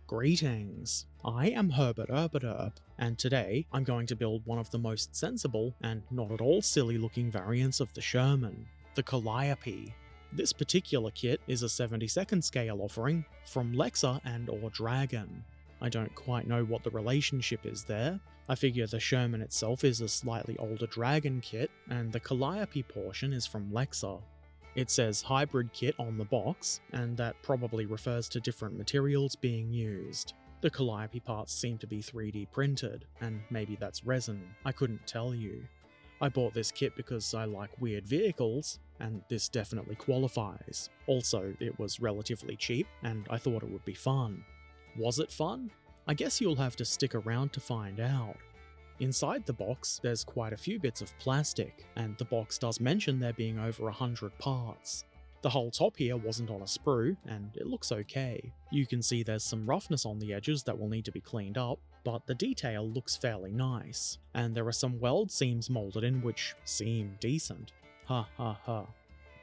Greetings, I am Herbert Erpaderp, and today I'm going to build one of the most sensible and not at all silly looking variants of the Sherman, the Calliope. This particular kit is a 72nd scale offering from Lexa and or Dragon. I don't quite know what the relationship is there. I figure the Sherman itself is a slightly older Dragon kit, and the Calliope portion is from Lexa. It says hybrid kit on the box, and that probably refers to different materials being used. The Calliope parts seem to be 3D printed, and maybe that's resin, I couldn't tell you. I bought this kit because I like weird vehicles, and this definitely qualifies. Also, it was relatively cheap, and I thought it would be fun. Was it fun? I guess you'll have to stick around to find out. Inside the box, there's quite a few bits of plastic, and the box does mention there being over 100 parts. The whole top here wasn't on a sprue, and it looks okay. You can see there's some roughness on the edges that will need to be cleaned up, but the detail looks fairly nice, and there are some weld seams moulded in which seem decent. Ha ha ha.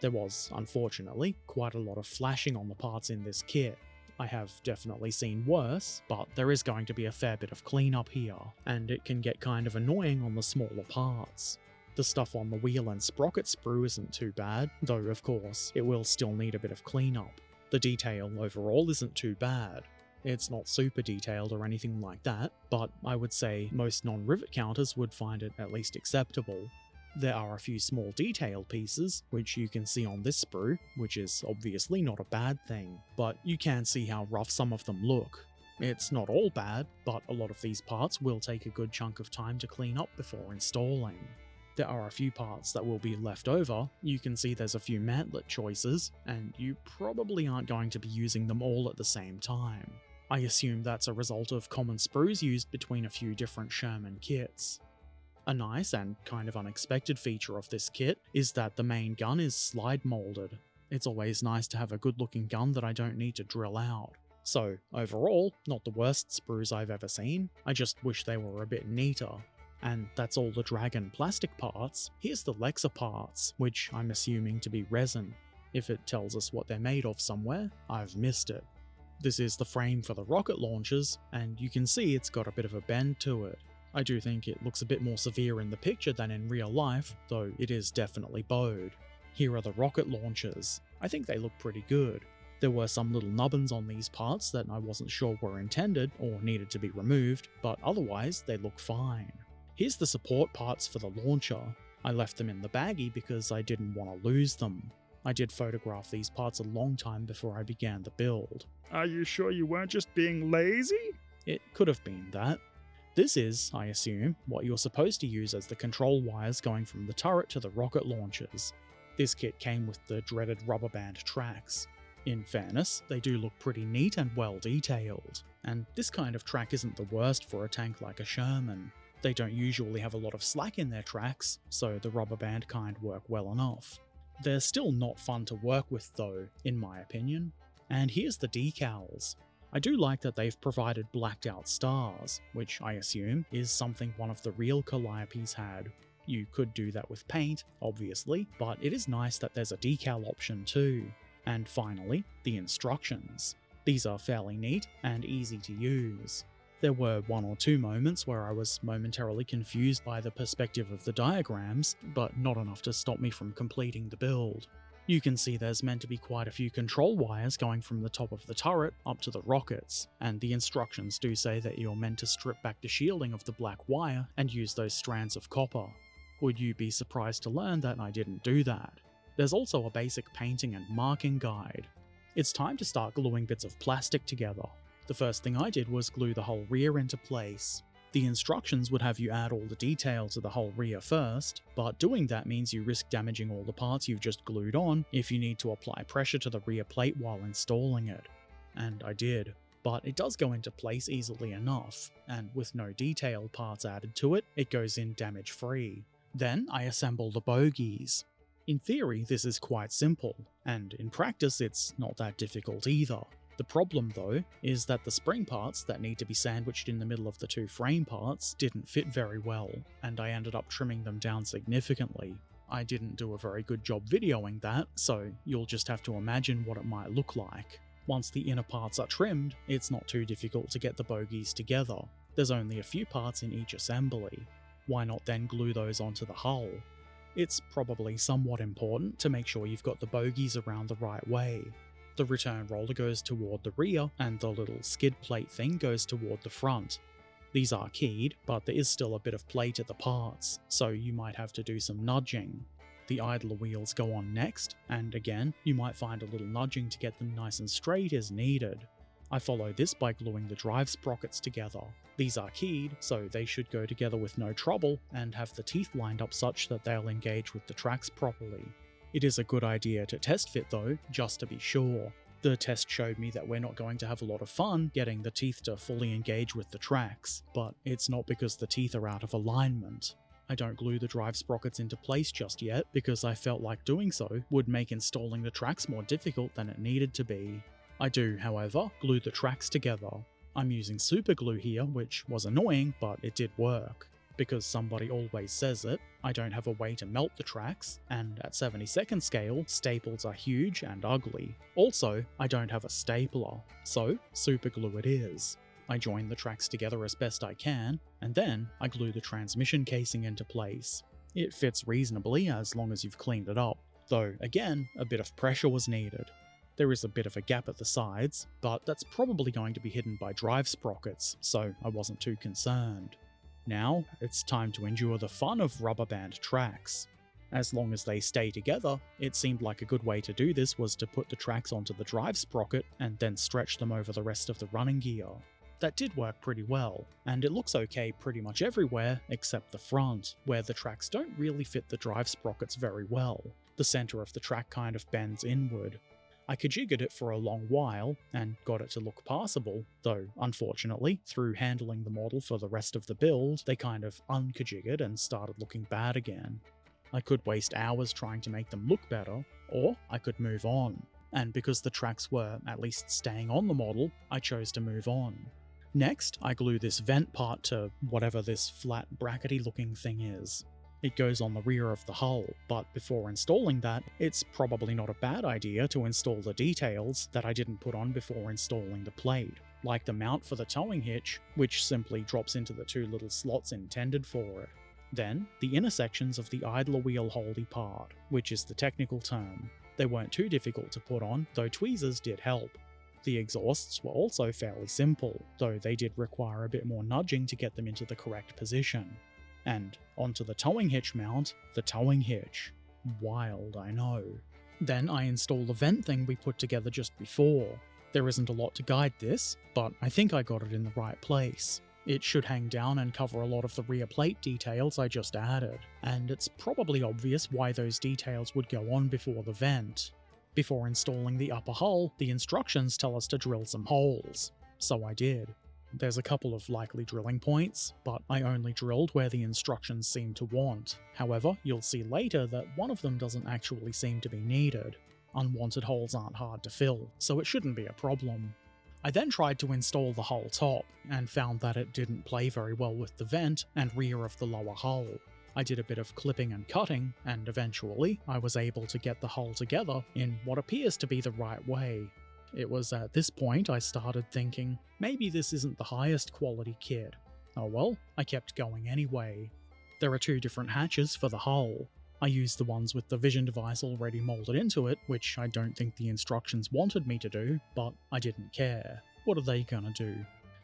There was, unfortunately, quite a lot of flashing on the parts in this kit. I have definitely seen worse, but there is going to be a fair bit of cleanup here, and it can get kind of annoying on the smaller parts. The stuff on the wheel and sprocket sprue isn't too bad, though of course it will still need a bit of cleanup. The detail overall isn't too bad. It's not super detailed or anything like that, but I would say most non-rivet counters would find it at least acceptable. There are a few small detail pieces, which you can see on this sprue, which is obviously not a bad thing, but you can see how rough some of them look. It's not all bad, but a lot of these parts will take a good chunk of time to clean up before installing. There are a few parts that will be left over. You can see there's a few mantlet choices, and you probably aren't going to be using them all at the same time. I assume that's a result of common sprues used between a few different Sherman kits. A nice and kind of unexpected feature of this kit is that the main gun is slide molded. It's always nice to have a good looking gun that I don't need to drill out. So overall, not the worst sprues I've ever seen, I just wish they were a bit neater. And that's all the Dragon plastic parts. Here's the Lexa parts, which I'm assuming to be resin. If it tells us what they're made of somewhere, I've missed it. This is the frame for the rocket launchers, and you can see it's got a bit of a bend to it. I do think it looks a bit more severe in the picture than in real life, though it is definitely bowed. Here are the rocket launchers. I think they look pretty good. There were some little nubbins on these parts that I wasn't sure were intended or needed to be removed, but otherwise they look fine. Here's the support parts for the launcher. I left them in the baggie because I didn't want to lose them. I did photograph these parts a long time before I began the build. Are you sure you weren't just being lazy? It could have been that. This is, I assume, what you're supposed to use as the control wires going from the turret to the rocket launchers. This kit came with the dreaded rubber band tracks. In fairness, they do look pretty neat and well detailed, and this kind of track isn't the worst for a tank like a Sherman. They don't usually have a lot of slack in their tracks, so the rubber band kind work well enough. They're still not fun to work with though, in my opinion. And here's the decals. I do like that they've provided blacked out stars, which I assume is something one of the real Calliopes had. You could do that with paint, obviously, but it is nice that there's a decal option too. And finally, the instructions. These are fairly neat and easy to use. There were one or two moments where I was momentarily confused by the perspective of the diagrams, but not enough to stop me from completing the build. You can see there's meant to be quite a few control wires going from the top of the turret up to the rockets, and the instructions do say that you're meant to strip back the shielding of the black wire and use those strands of copper. Would you be surprised to learn that I didn't do that? There's also a basic painting and marking guide. It's time to start gluing bits of plastic together. The first thing I did was glue the whole rear into place. The instructions would have you add all the detail to the whole rear first, but doing that means you risk damaging all the parts you've just glued on if you need to apply pressure to the rear plate while installing it. And I did. But it does go into place easily enough, and with no detailed parts added to it, it goes in damage free. Then I assemble the bogies. In theory this is quite simple, and in practice it's not that difficult either. The problem though, is that the spring parts that need to be sandwiched in the middle of the two frame parts didn't fit very well, and I ended up trimming them down significantly. I didn't do a very good job videoing that, so you'll just have to imagine what it might look like. Once the inner parts are trimmed, it's not too difficult to get the bogies together. There's only a few parts in each assembly. Why not then glue those onto the hull? It's probably somewhat important to make sure you've got the bogies around the right way. The return roller goes toward the rear, and the little skid plate thing goes toward the front. These are keyed, but there is still a bit of play to the parts, so you might have to do some nudging. The idler wheels go on next, and again, you might find a little nudging to get them nice and straight as needed. I follow this by gluing the drive sprockets together. These are keyed, so they should go together with no trouble, and have the teeth lined up such that they'll engage with the tracks properly. It is a good idea to test fit though, just to be sure. The test showed me that we're not going to have a lot of fun getting the teeth to fully engage with the tracks, but it's not because the teeth are out of alignment. I don't glue the drive sprockets into place just yet because I felt like doing so would make installing the tracks more difficult than it needed to be. I do, however, glue the tracks together. I'm using super glue here, which was annoying, but it did work. Because somebody always says it, I don't have a way to melt the tracks, and at 72nd scale, staples are huge and ugly. Also, I don't have a stapler, so super glue it is. I join the tracks together as best I can, and then I glue the transmission casing into place. It fits reasonably as long as you've cleaned it up, though again, a bit of pressure was needed. There is a bit of a gap at the sides, but that's probably going to be hidden by drive sprockets, so I wasn't too concerned. Now, it's time to endure the fun of rubber band tracks. As long as they stay together, it seemed like a good way to do this was to put the tracks onto the drive sprocket and then stretch them over the rest of the running gear. That did work pretty well, and it looks okay pretty much everywhere except the front, where the tracks don't really fit the drive sprockets very well. The center of the track kind of bends inward. I kajiggered it for a long while, and got it to look passable, though unfortunately, through handling the model for the rest of the build, they kind of unkajiggered and started looking bad again. I could waste hours trying to make them look better, or I could move on, and because the tracks were at least staying on the model, I chose to move on. Next, I glue this vent part to whatever this flat brackety looking thing is. It goes on the rear of the hull, but before installing that, it's probably not a bad idea to install the details that I didn't put on before installing the plate, like the mount for the towing hitch, which simply drops into the two little slots intended for it. Then, the intersections of the idler wheel holdy part, which is the technical term. They weren't too difficult to put on, though tweezers did help. The exhausts were also fairly simple, though they did require a bit more nudging to get them into the correct position. And onto the towing hitch mount, the towing hitch. Wild, I know. Then I install the vent thing we put together just before. There isn't a lot to guide this, but I think I got it in the right place. It should hang down and cover a lot of the rear plate details I just added, and it's probably obvious why those details would go on before the vent. Before installing the upper hull, the instructions tell us to drill some holes, so I did. There's a couple of likely drilling points, but I only drilled where the instructions seem to want. However, you'll see later that one of them doesn't actually seem to be needed. Unwanted holes aren't hard to fill, so it shouldn't be a problem. I then tried to install the hull top, and found that it didn't play very well with the vent and rear of the lower hull. I did a bit of clipping and cutting, and eventually I was able to get the hull together in what appears to be the right way. It was at this point I started thinking, maybe this isn't the highest quality kit. Oh well, I kept going anyway. There are two different hatches for the hull. I used the ones with the vision device already molded into it, which I don't think the instructions wanted me to do, but I didn't care. What are they gonna do?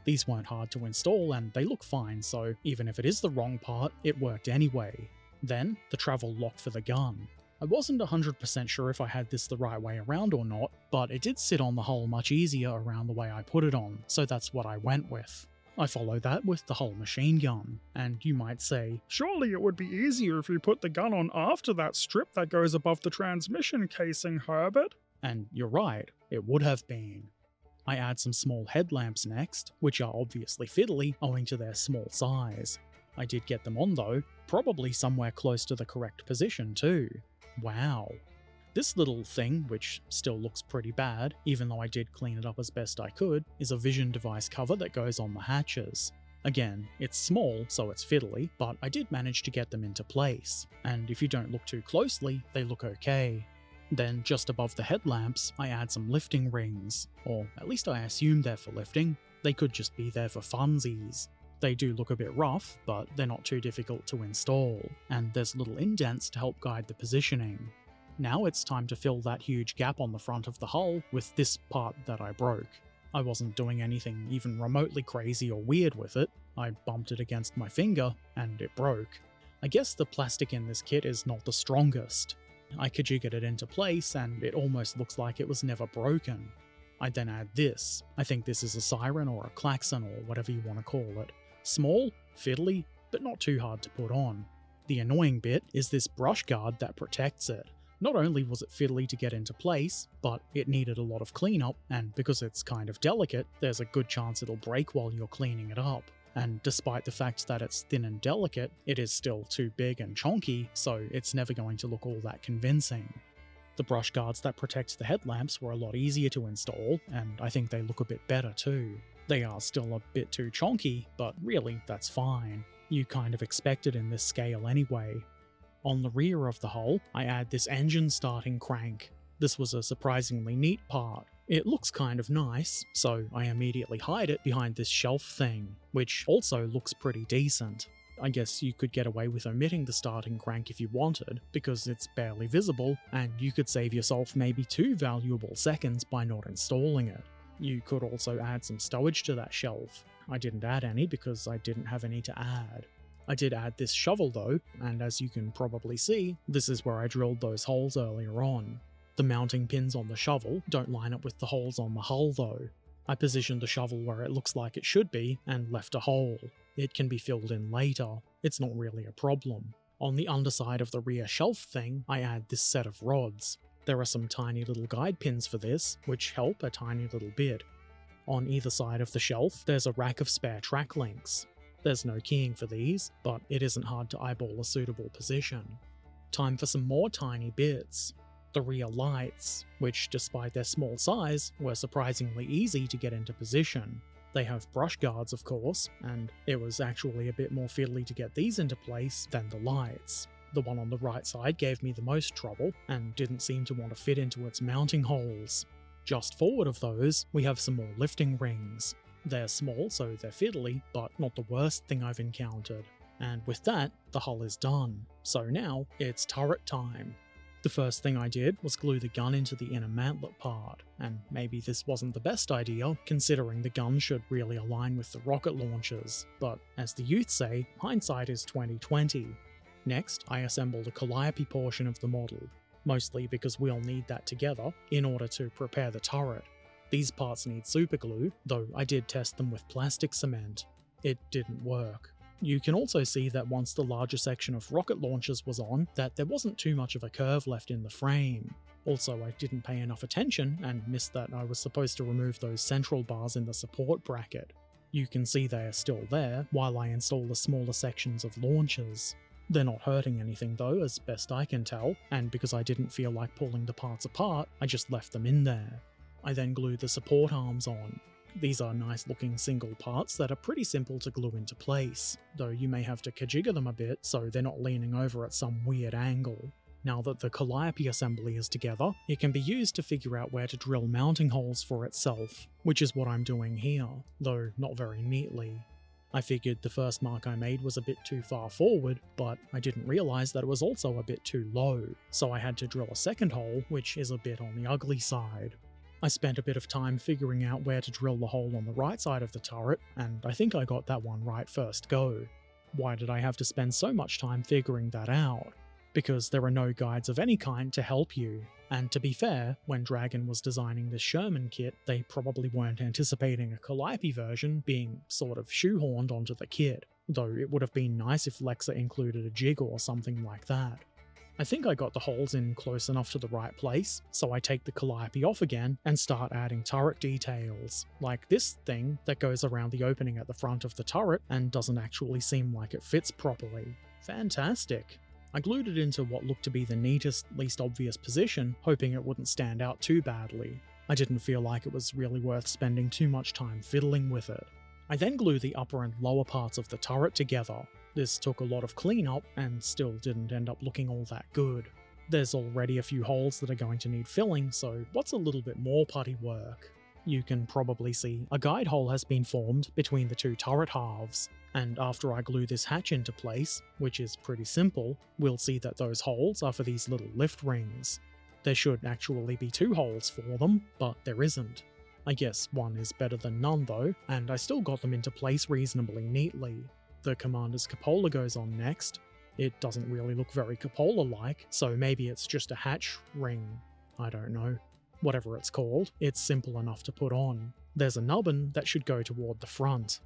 These weren't hard to install and they look fine, so even if it is the wrong part, it worked anyway. Then, the travel lock for the gun. I wasn't 100% sure if I had this the right way around or not, but it did sit on the hull much easier around the way I put it on, so that's what I went with. I follow that with the hull machine gun, and you might say, Surely it would be easier if you put the gun on after that strip that goes above the transmission casing, Herbert. And you're right, it would have been. I add some small headlamps next, which are obviously fiddly owing to their small size. I did get them on though, probably somewhere close to the correct position too. Wow. This little thing, which still looks pretty bad, even though I did clean it up as best I could, is a vision device cover that goes on the hatches. Again, it's small, so it's fiddly, but I did manage to get them into place, and if you don't look too closely, they look okay. Then just above the headlamps, I add some lifting rings, or at least I assume they're for lifting. They could just be there for funsies. They do look a bit rough, but they're not too difficult to install, and there's little indents to help guide the positioning. Now it's time to fill that huge gap on the front of the hull with this part that I broke. I wasn't doing anything even remotely crazy or weird with it. I bumped it against my finger, and it broke. I guess the plastic in this kit is not the strongest. I kajiggered it into place, and it almost looks like it was never broken. I then add this. I think this is a siren or a klaxon or whatever you want to call it. Small, fiddly, but not too hard to put on. The annoying bit is this brush guard that protects it. Not only was it fiddly to get into place, but it needed a lot of cleanup, and because it's kind of delicate, there's a good chance it'll break while you're cleaning it up. And despite the fact that it's thin and delicate, it is still too big and chonky, so it's never going to look all that convincing. The brush guards that protect the headlamps were a lot easier to install, and I think they look a bit better too. They are still a bit too chonky, but really, that's fine. You kind of expect it in this scale anyway. On the rear of the hull, I add this engine starting crank. This was a surprisingly neat part. It looks kind of nice, so I immediately hide it behind this shelf thing, which also looks pretty decent. I guess you could get away with omitting the starting crank if you wanted, because it's barely visible, and you could save yourself maybe 2 valuable seconds by not installing it. You could also add some stowage to that shelf. I didn't add any because I didn't have any to add. I did add this shovel though, and as you can probably see, this is where I drilled those holes earlier on. The mounting pins on the shovel don't line up with the holes on the hull though. I positioned the shovel where it looks like it should be, and left a hole. It can be filled in later. It's not really a problem. On the underside of the rear shelf thing, I add this set of rods. There are some tiny little guide pins for this, which help a tiny little bit. On either side of the shelf, there's a rack of spare track links. There's no keying for these, but it isn't hard to eyeball a suitable position. Time for some more tiny bits. The rear lights, which despite their small size, were surprisingly easy to get into position. They have brush guards of course, and it was actually a bit more fiddly to get these into place than the lights. The one on the right side gave me the most trouble, and didn't seem to want to fit into its mounting holes. Just forward of those, we have some more lifting rings. They're small, so they're fiddly, but not the worst thing I've encountered. And with that, the hull is done. So now, it's turret time. The first thing I did was glue the gun into the inner mantlet part, and maybe this wasn't the best idea, considering the gun should really align with the rocket launchers, but as the youth say, hindsight is 20/20. Next, I assembled the Calliope portion of the model, mostly because we'll need that together in order to prepare the turret. These parts need superglue, though I did test them with plastic cement. It didn't work. You can also see that once the larger section of rocket launchers was on, that there wasn't too much of a curve left in the frame. Also, I didn't pay enough attention and missed that I was supposed to remove those central bars in the support bracket. You can see they are still there, while I install the smaller sections of launchers. They're not hurting anything though, as best I can tell, and because I didn't feel like pulling the parts apart, I just left them in there. I then glued the support arms on. These are nice looking single parts that are pretty simple to glue into place, though you may have to kajigger them a bit so they're not leaning over at some weird angle. Now that the Calliope assembly is together, it can be used to figure out where to drill mounting holes for itself, which is what I'm doing here, though not very neatly. I figured the first mark I made was a bit too far forward, but I didn't realise that it was also a bit too low, so I had to drill a second hole, which is a bit on the ugly side. I spent a bit of time figuring out where to drill the hole on the right side of the turret, and I think I got that one right first go. Why did I have to spend so much time figuring that out? Because there are no guides of any kind to help you. And to be fair, when Dragon was designing this Sherman kit, they probably weren't anticipating a Calliope version being sort of shoehorned onto the kit, though it would have been nice if Lexa included a jig or something like that. I think I got the holes in close enough to the right place, so I take the Calliope off again and start adding turret details, like this thing that goes around the opening at the front of the turret and doesn't actually seem like it fits properly. Fantastic! I glued it into what looked to be the neatest, least obvious position, hoping it wouldn't stand out too badly. I didn't feel like it was really worth spending too much time fiddling with it. I then glue the upper and lower parts of the turret together. This took a lot of cleanup and still didn't end up looking all that good. There's already a few holes that are going to need filling, so what's a little bit more putty work? You can probably see a guide hole has been formed between the two turret halves, and after I glue this hatch into place, which is pretty simple, we'll see that those holes are for these little lift rings. There should actually be 2 holes for them, but there isn't. I guess one is better than none though, and I still got them into place reasonably neatly. The commander's cupola goes on next. It doesn't really look very cupola-like, so maybe it's just a hatch ring. I don't know. Whatever it's called, it's simple enough to put on. There's a nubbin that should go toward the front.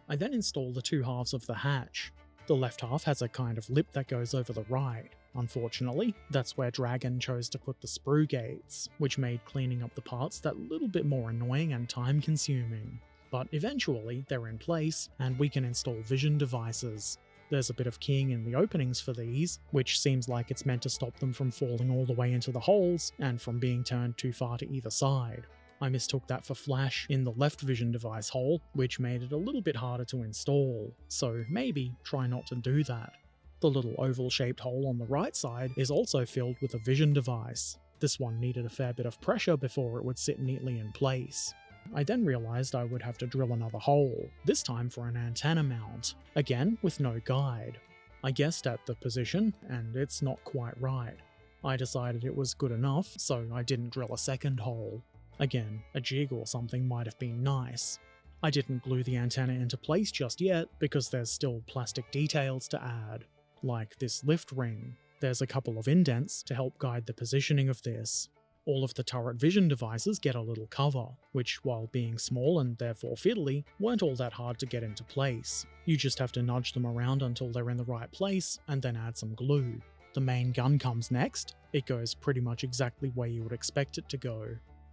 I then install the 2 halves of the hatch. The left half has a kind of lip that goes over the right. Unfortunately, that's where Dragon chose to put the sprue gates, which made cleaning up the parts that little bit more annoying and time-consuming. But eventually, they're in place, and we can install vision devices. There's a bit of keying in the openings for these, which seems like it's meant to stop them from falling all the way into the holes and from being turned too far to either side. I mistook that for flash in the left vision device hole, which made it a little bit harder to install, so maybe try not to do that. The little oval-shaped hole on the right side is also filled with a vision device. This one needed a fair bit of pressure before it would sit neatly in place. I then realised I would have to drill another hole, this time for an antenna mount, again with no guide. I guessed at the position, and it's not quite right. I decided it was good enough, so I didn't drill a second hole. Again, a jig or something might have been nice. I didn't glue the antenna into place just yet, because there's still plastic details to add, like this lift ring. There's a couple of indents to help guide the positioning of this. All of the turret vision devices get a little cover, which, while being small and therefore fiddly, weren't all that hard to get into place. You just have to nudge them around until they're in the right place, and then add some glue. The main gun comes next. It goes pretty much exactly where you would expect it to go.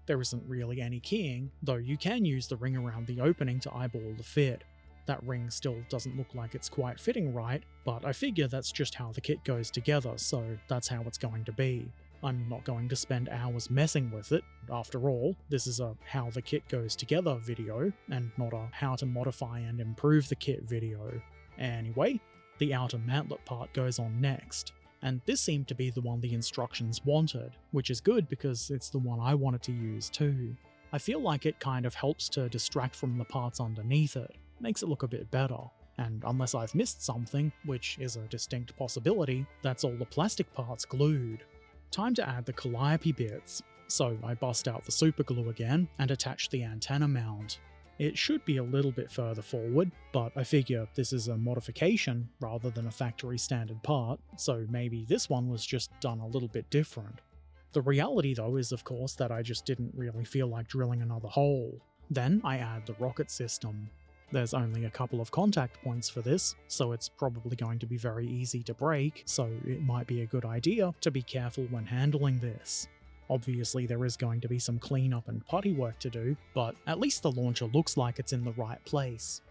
There isn't really any keying, though you can use the ring around the opening to eyeball the fit. That ring still doesn't look like it's quite fitting right, but I figure that's just how the kit goes together, so that's how it's going to be. I'm not going to spend hours messing with it. After all, this is a how the kit goes together video, and not a how to modify and improve the kit video. Anyway, the outer mantlet part goes on next, and this seemed to be the one the instructions wanted, which is good because it's the one I wanted to use too. I feel like it kind of helps to distract from the parts underneath it, makes it look a bit better. And unless I've missed something, which is a distinct possibility, that's all the plastic parts glued. Time to add the Calliope bits, so I bust out the superglue again and attach the antenna mount. It should be a little bit further forward, but I figure this is a modification rather than a factory standard part, so maybe this one was just done a little bit different. The reality though is of course that I just didn't really feel like drilling another hole. Then I add the rocket system. There's only a couple of contact points for this, so it's probably going to be very easy to break, so it might be a good idea to be careful when handling this. Obviously there is going to be some cleanup and putty work to do, but at least the launcher looks like it's in the right place.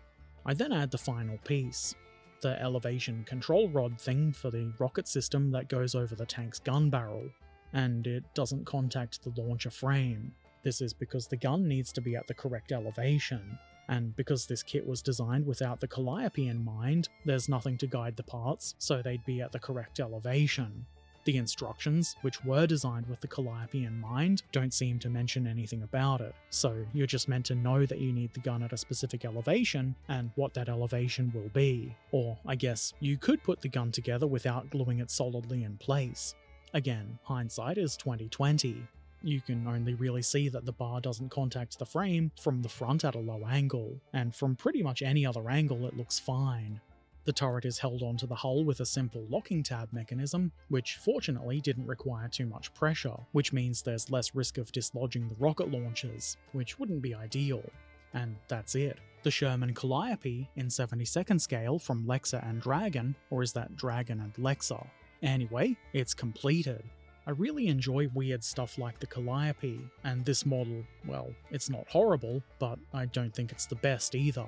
I then add the final piece, the elevation control rod thing for the rocket system that goes over the tank's gun barrel, and it doesn't contact the launcher frame. This is because the gun needs to be at the correct elevation. And because this kit was designed without the Calliope in mind, there's nothing to guide the parts, so they'd be at the correct elevation. The instructions, which were designed with the Calliope in mind, don't seem to mention anything about it, so you're just meant to know that you need the gun at a specific elevation, and what that elevation will be. Or, I guess, you could put the gun together without gluing it solidly in place. Again, hindsight is 20/20. You can only really see that the bar doesn't contact the frame from the front at a low angle, and from pretty much any other angle it looks fine. The turret is held onto the hull with a simple locking tab mechanism, which fortunately didn't require too much pressure, which means there's less risk of dislodging the rocket launchers, which wouldn't be ideal. And that's it. The Sherman Calliope in 72nd scale from Lexa and Dragon, or is that Dragon and Lexa? Anyway, it's completed. I really enjoy weird stuff like the Calliope, and this model, well, it's not horrible, but I don't think it's the best either.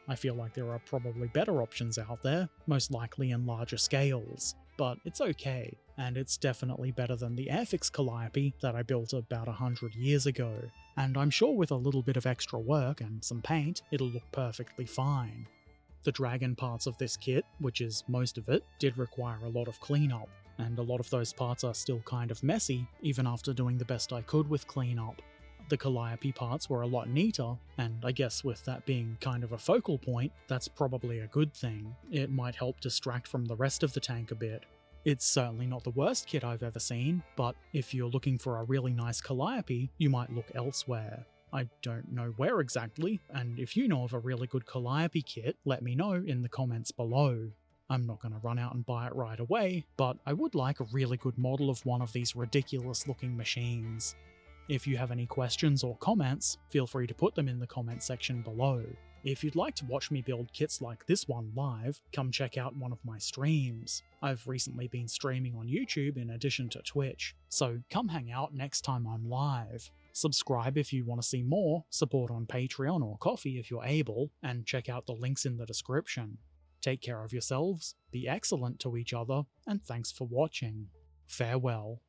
I feel like there are probably better options out there, most likely in larger scales, but it's okay, and it's definitely better than the Airfix Calliope that I built about 100 years ago, and I'm sure with a little bit of extra work and some paint, it'll look perfectly fine. The Dragon parts of this kit, which is most of it, did require a lot of cleanup. and a lot of those parts are still kind of messy, even after doing the best I could with cleanup. The Calliope parts were a lot neater, and I guess with that being kind of a focal point, that's probably a good thing. It might help distract from the rest of the tank a bit. It's certainly not the worst kit I've ever seen, but if you're looking for a really nice Calliope, you might look elsewhere. I don't know where exactly, and if you know of a really good Calliope kit, let me know in the comments below. I'm not going to run out and buy it right away, but I would like a really good model of one of these ridiculous looking machines. If you have any questions or comments, feel free to put them in the comment section below. If you'd like to watch me build kits like this one live, come check out one of my streams. I've recently been streaming on YouTube in addition to Twitch, so come hang out next time I'm live. Subscribe if you want to see more, support on Patreon or Ko-fi if you're able, and check out the links in the description. Take care of yourselves, be excellent to each other, and thanks for watching. Farewell.